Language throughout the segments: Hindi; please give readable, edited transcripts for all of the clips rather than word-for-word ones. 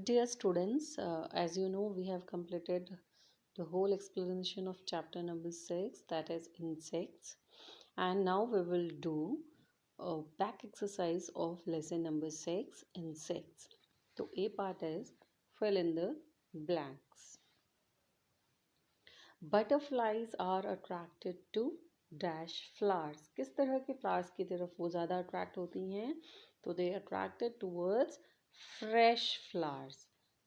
Dear students, as you know, we have completed the whole explanation of chapter number 6, that is insects, and now we will do a back exercise of lesson number 6, insects. So A part is fill in the blanks. Butterflies are attracted to dash flowers. किस तरह के flowers की तरफ वो ज़्यादा attract होती हैं? तो they attracted towards fresh flowers.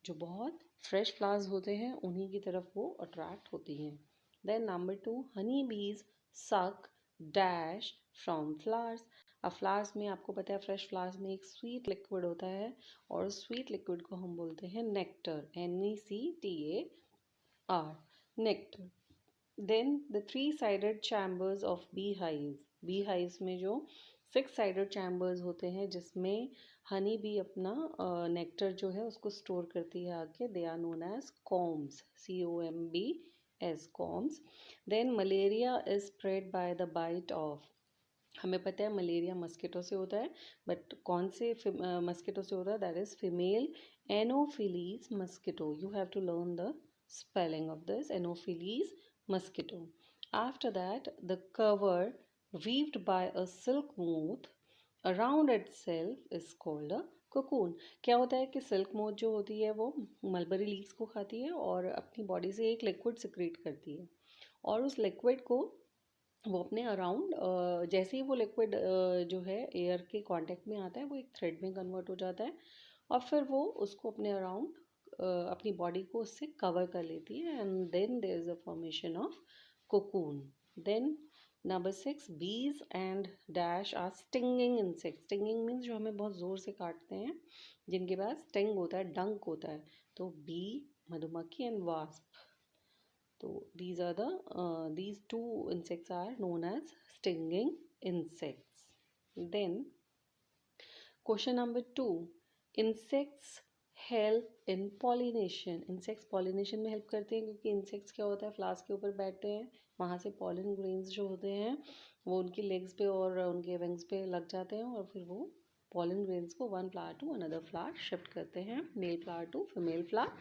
जो बहुत फ्रेश फ्लावर्स होते हैं उन्हीं की तरफ वो अट्रैक्ट होती हैं. देन नंबर 2, हनी बीज सक डैश फ्रॉम फ्लावर्स. अब फ्लावर्स में आपको पता है फ्रेश फ्लावर्स में एक स्वीट लिक्विड होता है और स्वीट लिक्विड को हम बोलते हैं nectar. NECTAR, nectar. Then the 3-sided chambers of beehives में जो 6-sided chambers होते हैं जिसमें हनी बी अपना नेक्टर जो है उसको स्टोर करती है आके, they are known as combs. COMBS, combs. Then malaria is spread by the bite of. हमें पता है मलेरिया मस्किटो से होता है, बट कौन से मस्किटो से होता है? That is female anopheles mosquito. You have to learn the spelling of this, Anopheles mosquito. After that, the cover weaved by a silk moth around itself is called a cocoon. क्या होता है कि सिल्क मोथ जो होती है वो मलबरी लीव्स को खाती है और अपनी बॉडी से एक लिक्विड सिक्रीट करती है और उस लिक्विड को वो अपने अराउंड जैसे ही वो लिक्विड जो है एयर के कांटेक्ट में आता है वो एक थ्रेड में कन्वर्ट हो जाता है और फिर वो उसको अपने अराउंड अपनी बॉडी को उससे कवर कर लेती है and then there is a formation of cocoon. Then number 6, bees and dash are stinging insect. Stinging means जो हमें बहुत ज़ोर से काटते हैं, जिनके पास स्टिंग होता है, डंक होता है. तो बी, मधुमक्खी and wasp. So these two insects are known as stinging insects. Then question number 2, insects help in pollination. Insects pollination में help करते हैं क्योंकि insects क्या होता है, फ्लावर्स के ऊपर बैठते हैं, वहाँ से pollen grains जो होते हैं वो उनकी legs पे और उनके wings पे लग जाते हैं और फिर वो pollen grains को one flower to another flower shift करते हैं, male flower to female flower,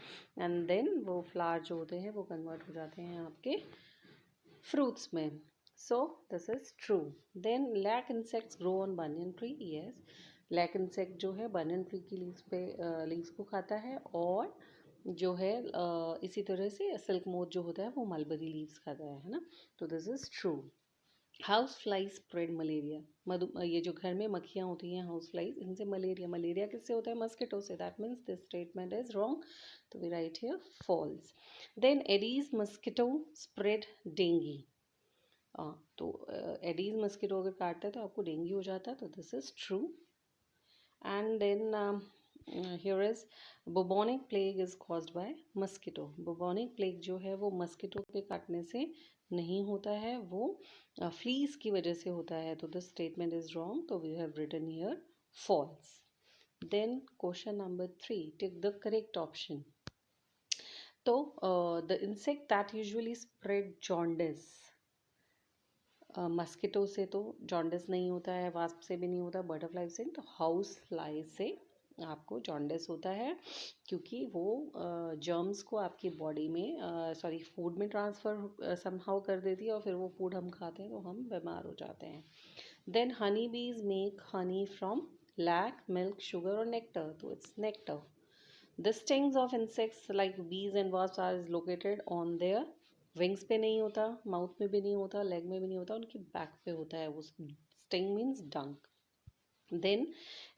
and then वो flower जो होते हैं वो convert हो जाते हैं आपके fruits में. So this is true. Then lac insects grow on banyan tree. Yes, lac insect जो है banyan tree की leaves पे leaves को खाता है और जो है इसी तरह से silk moth जो होता है वो mulberry leaves खाता है ना. तो this is true. House flies spread malaria. ये जो घर में मक्खियाँ होती हैं हाउस फ्लाइज, इनसे मलेरिया किससे होता है? मस्किटो से. That means this statement is wrong. तो we write here false. Then Aedes mosquito spread dengue. तो एडीज मस्किटो अगर काटता है तो आपको डेंगू हो जाता है. तो this is true. And then here is bubonic plague is caused by mosquito. bubonic plague जो है वो मस्किटो के काटने से नहीं होता है, वो फ्लीज की वजह से होता है. तो दिस स्टेटमेंट इज रॉन्ग. तो we have written here false. Then question number 3, tick the correct option. तो the insect that usually spread jaundice. Mosquito से तो जॉन्डिस नहीं होता है, वास्प से भी नहीं होता, बटरफ्लाई से. तो हाउस फ्लाई से आपको जॉन्डिस होता है क्योंकि वो जर्म्स को आपकी बॉडी में सॉरी फूड में ट्रांसफ़र समहाउ कर देती है और फिर वो फूड हम खाते हैं तो हम बीमार हो जाते हैं. Then honey bees make honey from lac, milk, sugar और नेक्टर. तो it's nectar. The stings of insects like bees and wasp are is located on their wings पे नहीं होता, माउथ में भी नहीं होता, लेग में भी नहीं होता, उनकी बैक पे होता है. वो स्टिंग मीन्स डंक. Then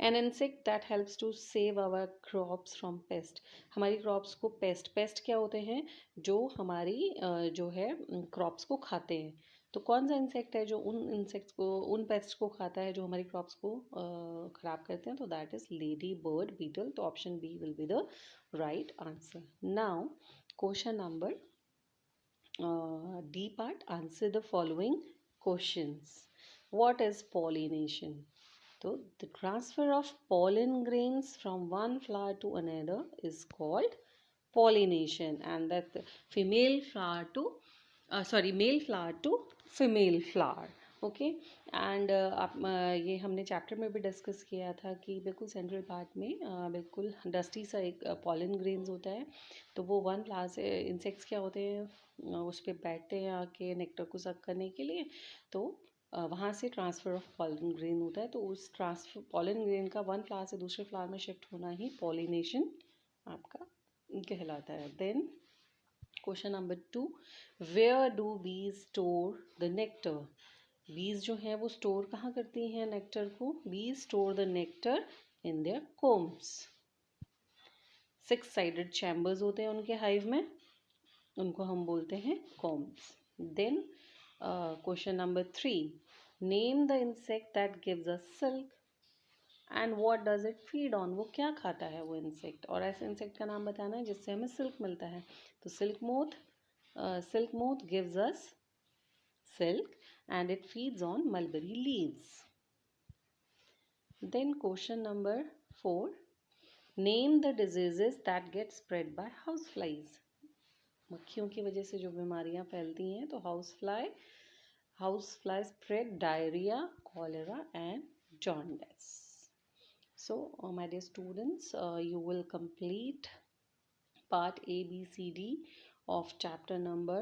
an insect that helps to save our crops from pest. हमारी क्रॉप्स को पेस्ट क्या होते हैं? जो हमारी जो है क्रॉप्स को खाते हैं. तो कौन सा इंसेक्ट है जो उन इंसेक्ट्स को, उन पेस्ट को खाता है जो हमारी क्रॉप्स को ख़राब करते हैं? तो that is lady bird beetle. तो option B will be the right answer. Now question number D part, answer the following questions. What is pollination? So the transfer of pollen grains from one flower to another is called pollination, and that male flower to female flower. Okay, and आप ये हमने चैप्टर में भी डिस्कस किया था कि बिल्कुल सेंट्रल पार्ट में बिल्कुल डस्टी सा एक पॉलन ग्रेन्स होता है। तो वो वन क्लास इंसेक्ट्स क्या होते हैं, उस पर बैठते हैं आके नेक्टर को सक करने के लिए। तो वहाँ से ट्रांसफ़र ऑफ पॉलन ग्रेन होता है। तो उस ट्रांसफर पॉलन ग्रेन का वन फ्लावर से दूसरे फ्लावर में शिफ्ट होना ही पॉलिनेशन आपका कहलाता है। Then question number 2, where do bees store the nectar? Bees जो है वो स्टोर कहाँ करती हैं नेक्टर को? Bees store the nectar in their combs. 6 sided chambers होते हैं उनके हाइव में, उनको हम बोलते हैं combs. Then question number 3, name the insect that gives us silk and what does it feed on? वो क्या खाता है वो इंसेक्ट, और ऐसे इंसेक्ट का नाम बताना है जिससे हमें सिल्क मिलता है। तो silk moth gives us silk and it feeds on mulberry leaves. Then question number 4, name the diseases that get spread by houseflies. मक्खियों की वजह से जो बीमारियां फैलती हैं, तो housefly spread diarrhea, cholera and jaundice. So my dear students, you will complete part A, B, C, D of chapter number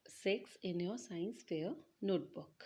6 in your science fair notebook.